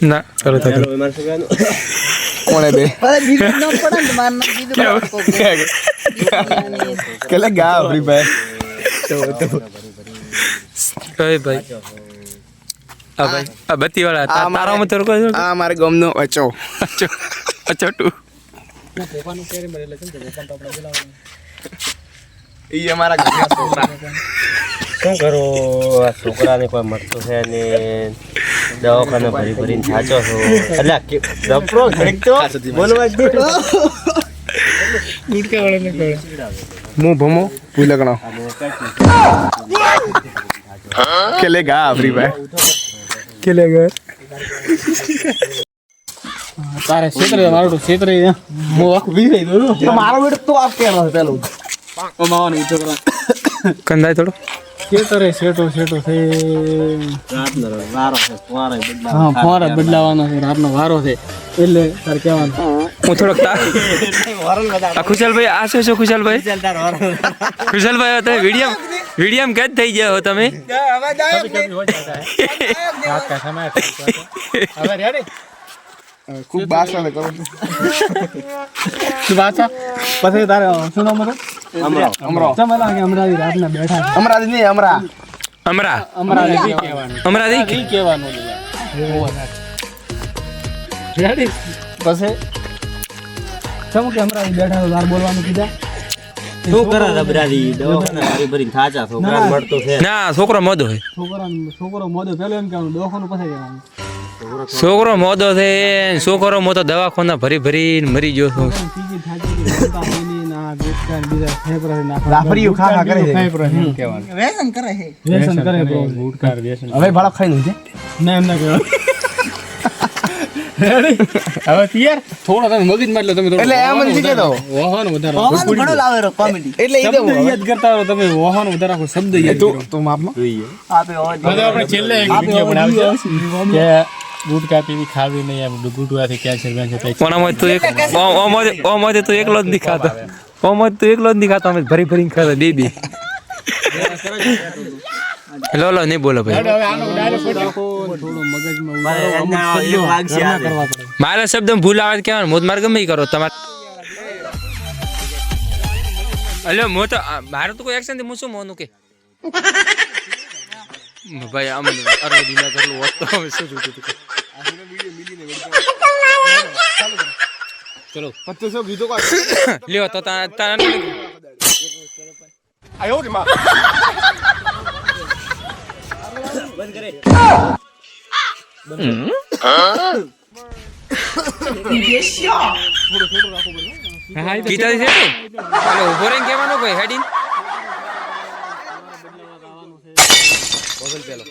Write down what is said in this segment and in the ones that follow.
ના કરો તો કોણે બે કેલે ગા ફ્રી ફાયર કઈ ભાઈ આ ભાઈ આ બત્તી વાળા તારા મત રોકો આ મારે ગમનો અચો અચોટુ ઈ અમારા ઘરના છોકરા શું કરો આ છોકરાને કોઈ મળતું છે ને દવાખાને ભરી ભરીને થાચો છો એટલે જપરો ઘડીક તો બોલવા જ ગુટકા વાળા ને કહે હું ભમો ભૂલકણો કેલે ગા ફ્રી ફાયર કેલે ગર તારે ક્ષેત્ર મારું ક્ષેત્ર હું આખું વિસરાઈ દઉં તો મારો બેટો તો આપ કેનો છે પેલો માવાની ઉઠો કરા કંદાય થોડો ક્ષેત્ર છેટો છેટો છે રાતનો વારો છે ફોરે બદલા હા ફોરે બદલાવાનો છે રાતનો વારો છે એટલે તાર કહેવાનું હું થોડોક આ ખુશાલભાઈ આ શું છો ખુશાલભાઈ ખુશાલભાઈ તમે વિડીયમ કેદ થઈ ગયા હો તમે હવે રેડી ખૂબ બાસા ને કરો શું વાત છે પછી તારે શું નામ હતું અમરો ચમ લાગે અમરાજી રાતના બેઠા અમરાજ નહીં અમરા અમરાજી કહેવાનું અમરાજી ઈ કહેવાનું રેડી પછી ચમ કે અમરાજી બેઠા તાર બોલવાનું કીધા શું કરે રબરાજી દવાખાને ભરી ભરીને થાચા છોકરાને મળતું છે ના છોકરો મોદો છે છોકરો મોદો પેલો એમ કહેવાનું દવાખાનું પછી કહેવાનું છોકરો મોદો છે છોકરો મોતો દવાખાના ભરી ભરીને મરી ગયો છું ટીકી થાકી ગઈ ના ગુટકા બીજા ફેફરા નાખવા રાફરીઓ ખા ખા કરે છે કહેવાનું વ્યસન કરે બ્રો ગુટકા વ્યસન હવે ભાડો ખાઈ નું છે ના એમ ના કહેવાનું રેડી હવે ક્લિયર થોડો તમે મગજમાં એટલે તમે એટલે એમ જ શીખે તો વાહન વધારો ઘણો લાવે રો કોમેડી એટલે ઈ શબ્દ યાદ કરતા રહો તમે વાહન વધારો રાખો શબ્દ યાદ કરો તો માપમાં હવે આપણે છેલ્લે એક વિડિયો બનાવશું કે ગુટકા પીવી ખાવી નહીં એમ ગુટકાથી કેન્સર બેન્સર થાય પણ આમાં તું એક ઓમાં તું એકલો જ નહીં ખાતો ઓમાં તું એકલો જ નહીં ખાતો અમે ભરી ભરીને ખાતો બેબી લો નહીં બોલો ભાઈ હવે આનો ડાયરેક્ટ રાખો થોડો મગજમાં કરવા પડે મારા શબ્દ ભૂલ આવે કેવાનું મોત માર ગમે ઈ કરો તમારે અલ્યો મો તો મારે તો કોઈ એક્શન થી હું શું મોનું કે ભાઈ આમ અરવદી ના કરલું હોત તો હવે શું જોતું હતું ચલો 2500 ગીતો કો લ્યો તો તારા આયો રે માં બંધ કરે ગીતા છે હાલો ઉભો રહીને કહેવાનું કોઈ હેડિંગ બગલ પેલો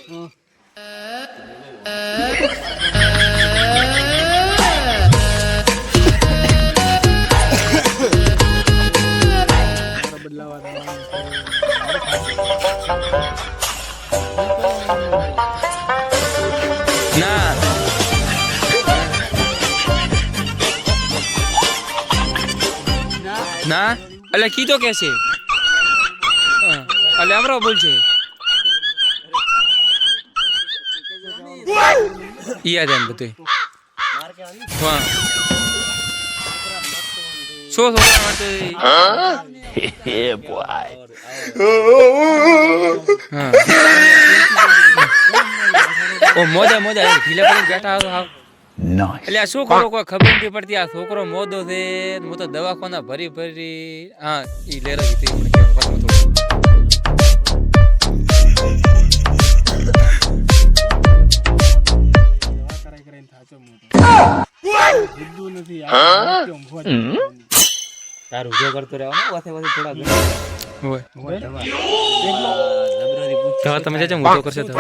ના ના એટલે કીધો કે છે એટલે અમરો બોલ છે યાદ એમ બધું હા શું છોકરા માટે હા ઓ મોજા ઢીલા પડી બેઠા હતો હાવ એટલે આ શું કરો કોઈ ખબર નથી પડતી આ છોકરો મોદો છે હું તો દવાખાના ભરી હા ઈ લેરો ગીતી મને કહેવાનું તારું જો કરતો રહેવાનો વાસે થોડા હોય તમે જજો મોટો કરશે તો